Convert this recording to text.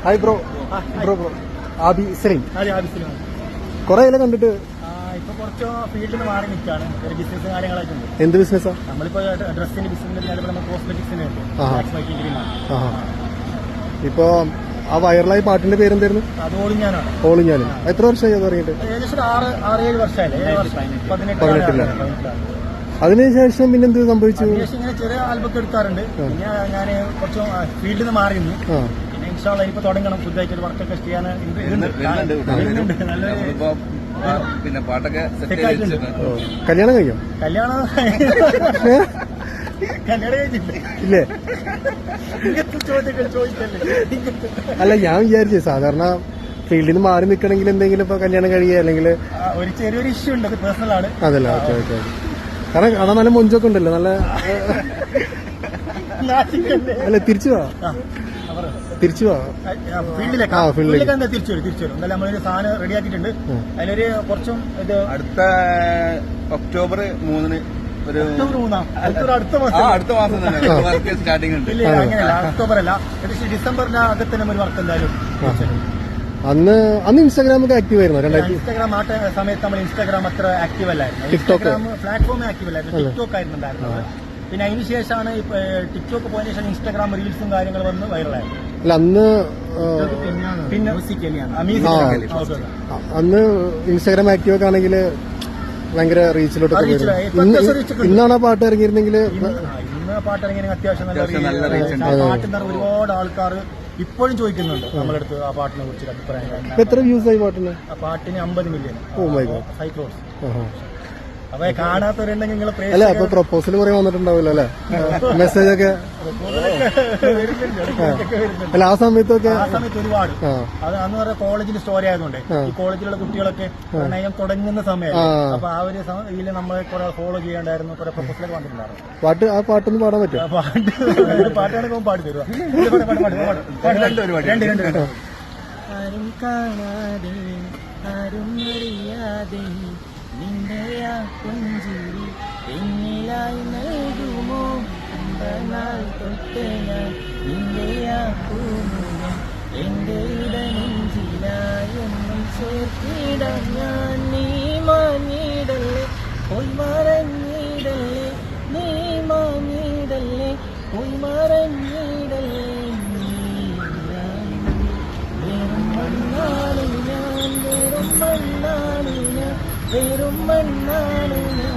Hi bro. ആബി സലീം. കുറെ ഇല കണ്ടിട്ട് ഇപ്പൊ കുറച്ച് ഫീൽഡിൽ നിന്ന് മാറി നിൽക്കാണ്. ഒരു ബിസിനസ് കാര്യങ്ങളായിട്ടുണ്ട്. എന്ത് ബിസിനസ്സാ? നമ്മളിപ്പോ ഡ്രസ്സിന്റെ ബിസിനസ്, നമ്മൾ കോസ്മെറ്റിക്സിന് ഇപ്പൊ ആ വൈറലായ പാട്ടിന്റെ പേരെന്തായിരുന്നു? അത് ഓളിഞ്ഞാനാണ്. ഓളിഞ്ഞാനും. എത്ര വർഷമായി അത് തുടങ്ങിയിട്ട്? ഏകദേശം 6-7 വർഷമായില്ലേ? 18. അതിനുശേഷം പിന്നെ എന്ത് സംഭവിച്ചു? ഇങ്ങനെ ചെറിയ ആൽബൊക്കെ എടുക്കാറുണ്ട്. പിന്നെ ഞാൻ കുറച്ച് ഫീൽഡിൽ നിന്ന് മാറി നിന്ന് പിന്നെ ഇൻഷാള്ള ഇനിയിപ്പോ തുടങ്ങണം. പുതുതായിട്ട് ഒരു വർക്കൊക്കെ ചെയ്യാൻ പിന്നെ പാട്ടൊക്കെ കല്യാണം കഴിയും? കല്യാണം ഇല്ലേ? ചോദിക്കല്ലേ. അല്ല, ഞാൻ വിചാരിച്ചു സാധാരണ ഫീൽഡിൽ നിന്ന് മാറി നിൽക്കണമെങ്കിൽ എന്തെങ്കിലും ഇപ്പൊ കല്യാണം കഴിയുക അല്ലെങ്കിൽ ഒരു ചെറിയൊരു ഇഷ്യൂ ഉണ്ട്. അത് പേഴ്സണൽ ആണ്. അതല്ല, ഓക്കെ ഓക്കെ. കാരണം കാണാൻ നല്ല മൊഞ്ചൊക്കെ ഉണ്ടല്ലോ, നല്ല. അല്ല, തിരിച്ചു പോവാ. ഫീൽഡിലേക്ക് തിരിച്ചു വരും. എന്നാലും നമ്മളൊരു സാധനം റെഡി ആക്കിയിട്ടുണ്ട്. അതിലൊരു കുറച്ചും ഇത് അടുത്ത ഒക്ടോബർ 3 അടുത്ത മാസം തന്നെ സ്റ്റാർട്ടിംഗ് ഉണ്ട്. അങ്ങനെയല്ല, ഒക്ടോബർ അല്ല, ഡിസംബറിന്റെ അകത്ത് തന്നെ ഒരു വർക്ക് എന്തായാലും. അന്ന് ഇൻസ്റ്റാഗ്രാമൊക്കെ ആക്റ്റീവ് ആയിരുന്നു. ഇൻസ്റ്റാഗ്രാം ആ സമയത്ത് നമ്മൾ ഇൻസ്റ്റാഗ്രാം അത്ര ആക്റ്റീവ് അല്ലായിരുന്നു. ഇൻസ്റ്റാഗ്രാം പ്ലാറ്റ്ഫോമേ ആക്റ്റീവ് അല്ലായിരുന്നു. ടിക്ടോക്ക് ആയിരുന്നു ഉണ്ടായിരുന്നത്. പിന്നെ അതിന് ശേഷമാണ് ടിക്ടോക്ക് പോയതിനു ശേഷം ഇൻസ്റ്റാഗ്രാം റീൽസും കാര്യങ്ങൾ വന്ന് വൈറലായിരുന്നു. അല്ല, അന്ന് ഇൻസ്റ്റാഗ്രാം ആക്റ്റീവ് ഒക്കെ ആണെങ്കിൽ ഭയങ്കര റീച്ചിലോട്ടൊക്കെ വരും. ഇന്നാണ് ആ പാട്ട് ഇറങ്ങിയിരുന്നെങ്കിൽ ഇന്ന് പാട്ട് ഇറങ്ങിയെങ്കിൽ അത്യാവശ്യം നല്ല പാട്ട് ഒരുപാട് ആൾക്കാർ ഇപ്പോഴും ചോദിക്കുന്നുണ്ട് നമ്മുടെ അടുത്ത് ആ പാട്ടിനെ കുറിച്ച് അഭിപ്രായം. എത്ര വ്യൂസ് ആയി പാട്ടിന്? ആ പാട്ടിന് 50 million. Oh my God. 5 crores. അപ്പൊ കാണാത്തവരുണ്ടെങ്കിൽ നിങ്ങൾ അല്ല, അപ്പൊ പ്രപ്പോസൽ കുറെ വന്നിട്ടുണ്ടാവില്ല അല്ലെ? മെസ്സേജ് ഒക്കെ അല്ല ആ സമയത്തൊക്കെ ഒരുപാട്. അത് അന്ന് പറഞ്ഞ കോളേജിൽ സ്റ്റോറി ആയതുകൊണ്ട് ഈ കോളേജിലുള്ള കുട്ടികളൊക്കെ പ്രണയം തുടങ്ങുന്ന സമയം. അപ്പൊ ആ ഒരു ഇതിൽ നമ്മളെ കുറെ ഫോളോ ചെയ്യേണ്ടായിരുന്നു. കുറെ പ്രപ്പോസലൊക്കെ വന്നിട്ടുണ്ടായിരുന്നു. ആ പാട്ടൊന്നും പാടാൻ പറ്റും? പാട്ടാണെങ്കിൽ പാടി തരുക. ആരും കാണാതെ ആരും അറിയാതെ നിന്റെയാ പുഞ്ചിരി എന്നിലായി നൽകുമോ? അമ്പനാൾ തൊട്ട് ഞാൻ നിന്റെയാ പൂമുഖം എന്റെ ഇടനെഞ്ചിലായൊന്നും ചേർത്തിടാൻ ഞാൻ. നീ മാഞ്ഞിടല്ലേ, പോയി മറഞ്ഞിടല്ലേ, നീ മാഞ്ഞിടല്ലേ, പോയി മറഞ്ഞിടല്ലേ. വെറും മണ്ണാണ് ഞാൻ, വെറും മണ്ണാണ് ഞാൻ, വെറും മണ്ണാണ് ഞാൻ.